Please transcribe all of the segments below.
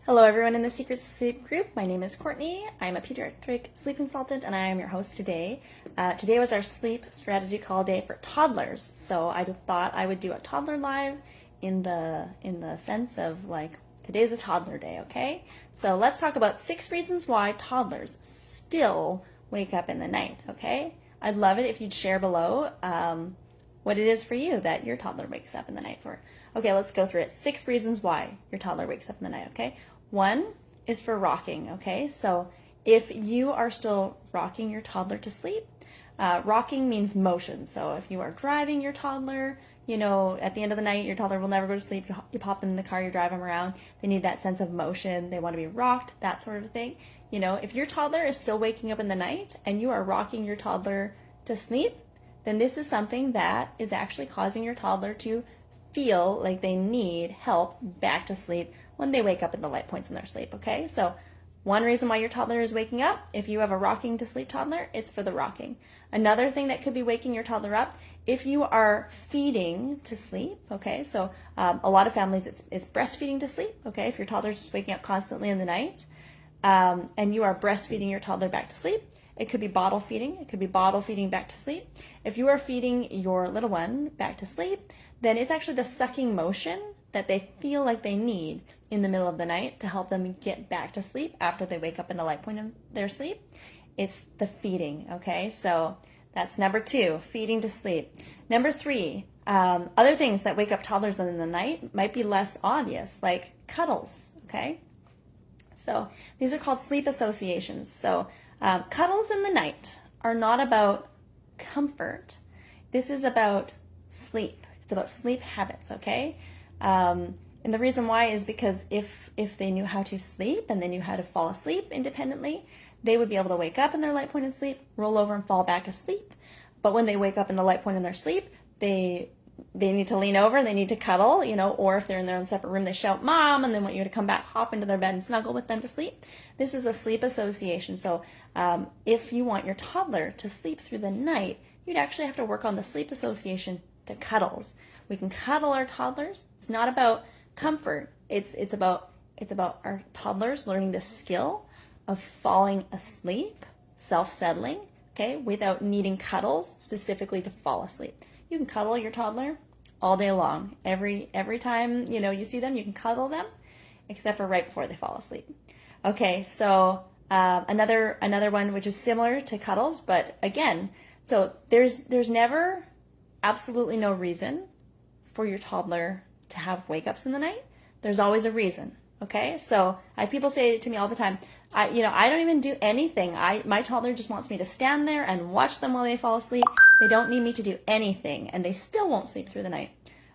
Hello everyone in the Secret Sleep Group. My name is Courtney. I'm a pediatric sleep consultant and I am your host today. Today was our sleep strategy call day for toddlers. So I thought I would do a toddler live in the sense of like today's a toddler day, okay? So let's talk about 6 reasons why toddlers still wake up in the night, okay? I'd love it if you'd share below what it is for you that your toddler wakes up in the night for. Okay, let's go through it. 6 reasons why your toddler wakes up in the night, okay? 1 is for rocking, okay? So if you are still rocking your toddler to sleep, rocking means motion. So if you are driving your toddler, you know, at the end of the night, your toddler will never go to sleep. You pop them in the car, you drive them around. They need that sense of motion. They want to be rocked, that sort of thing. You know, if your toddler is still waking up in the night and you are rocking your toddler to sleep, then this is something that is actually causing your toddler to feel like they need help back to sleep when they wake up at the light points in their sleep, okay? So one reason why your toddler is waking up, if you have a rocking to sleep toddler, it's for the rocking. Another thing that could be waking your toddler up, if you are feeding to sleep, okay? So a lot of families, it's breastfeeding to sleep, okay? If your toddler's just waking up constantly in the night and you are breastfeeding your toddler back to sleep, it could be bottle feeding. It could be bottle feeding back to sleep. If you are feeding your little one back to sleep, then it's actually the sucking motion that they feel like they need in the middle of the night to help them get back to sleep after they wake up in the light point of their sleep. It's the feeding, okay? So that's number 2, feeding to sleep. Number 3, other things that wake up toddlers in the night might be less obvious, like cuddles, okay? So these are called sleep associations. So cuddles in the night are not about comfort. This is about sleep. It's about sleep habits, okay? And the reason why is because if they knew how to sleep and they knew how to fall asleep independently, they would be able to wake up in their light point and sleep, roll over and fall back asleep. But when they wake up in the light point in their sleep, they need to lean over, they need to cuddle, you know, or if they're in their own separate room, they shout, "Mom," and they want you to come back, hop into their bed and snuggle with them to sleep. This is a sleep association. So if you want your toddler to sleep through the night, you'd actually have to work on the sleep association to cuddles. We can cuddle our toddlers. It's not about comfort. It's about our toddlers learning the skill of falling asleep, self-settling, okay, without needing cuddles specifically to fall asleep. You can cuddle your toddler all day long. Every time, you know, you see them, you can cuddle them, except for right before they fall asleep. Okay, so another one which is similar to cuddles, but again, so there's never absolutely no reason for your toddler to have wake-ups in the night. There's always a reason, okay? So I have people say to me all the time, I don't even do anything. My toddler just wants me to stand there and watch them while they fall asleep. They don't need me to do anything, and they still won't sleep through the night,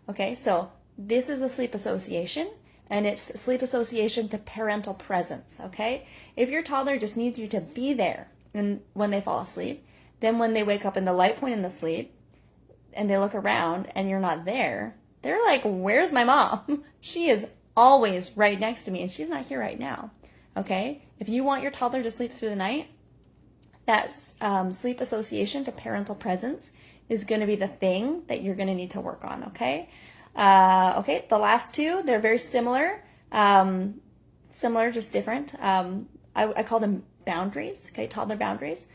okay? So this is a sleep association, and it's sleep association to parental presence, okay? If your toddler just needs you to be there and when they fall asleep, then when they wake up in the light point in the sleep, and they look around and you're not there, they're like, "Where's my mom? She is always right next to me and she's not here right now." Okay? If you want your toddler to sleep through the night, that sleep association to parental presence is going to be the thing that you're going to need to work on, okay? Okay, the last 2, they're very similar, just different. I call them boundaries, okay, toddler boundaries.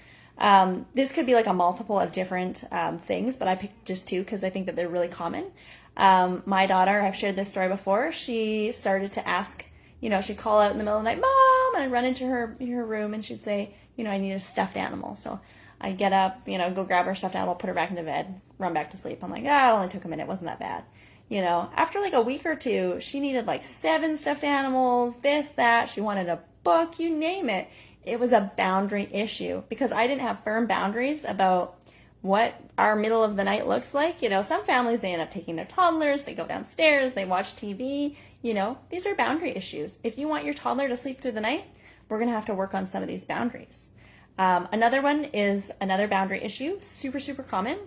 This could be like a multiple of different things, but I picked just 2 because I think that they're really common. My daughter, I've shared this story before, she started to ask, you know, she'd call out in the middle of the night, "Mom," and I'd run into her room and she'd say, you know, "I need a stuffed animal." So I'd get up, you know, go grab her stuffed animal, put her back into bed, run back to sleep. I'm like, it only took a minute, it wasn't that bad. You know, after like a week or 2, she needed like 7 stuffed animals, this, that, she wanted a book, you name it. It was a boundary issue because I didn't have firm boundaries about what our middle of the night looks like. You know, some families, they end up taking their toddlers, they go downstairs, they watch TV. You know, these are boundary issues. If you want your toddler to sleep through the night, we're going to have to work on some of these boundaries. Another one is another boundary issue, super, super common.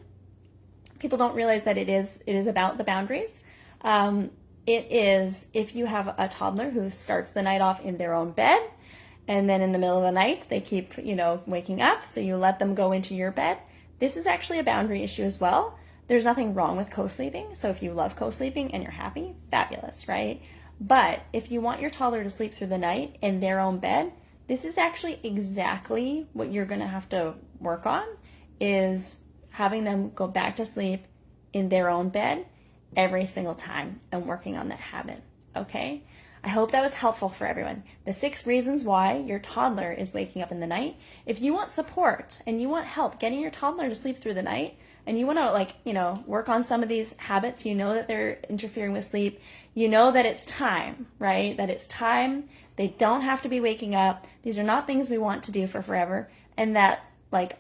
People don't realize that it is about the boundaries. It is if you have a toddler who starts the night off in their own bed, and then in the middle of the night, they keep, you know, waking up, so you let them go into your bed. This is actually a boundary issue as well. There's nothing wrong with co-sleeping, so if you love co-sleeping and you're happy, fabulous, right? But if you want your toddler to sleep through the night in their own bed, this is actually exactly what you're going to have to work on, is having them go back to sleep in their own bed every single time and working on that habit, okay? I hope that was helpful for everyone. The 6 reasons why your toddler is waking up in the night. If you want support and you want help getting your toddler to sleep through the night, and you want to work on some of these habits, you know that they're interfering with sleep, you know that it's time, right? That it's time. They don't have to be waking up. These are not things we want to do for forever. And that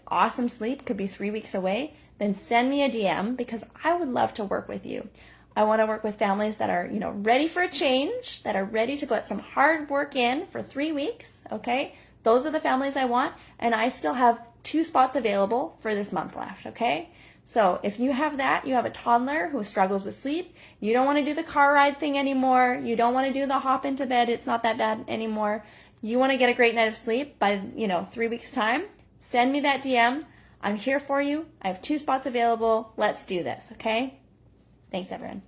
awesome sleep could be 3 weeks away, then send me a DM, because I would love to work with you. I want to work with families that are, ready for a change, that are ready to put some hard work in for 3 weeks, okay? Those are the families I want, and I still have 2 spots available for this month left, okay? So if you have that, you have a toddler who struggles with sleep, you don't want to do the car ride thing anymore, you don't want to do the hop into bed, it's not that bad anymore, you want to get a great night of sleep by, 3 weeks time, send me that DM. I'm here for you. I have 2 spots available. Let's do this, okay? Thanks, everyone.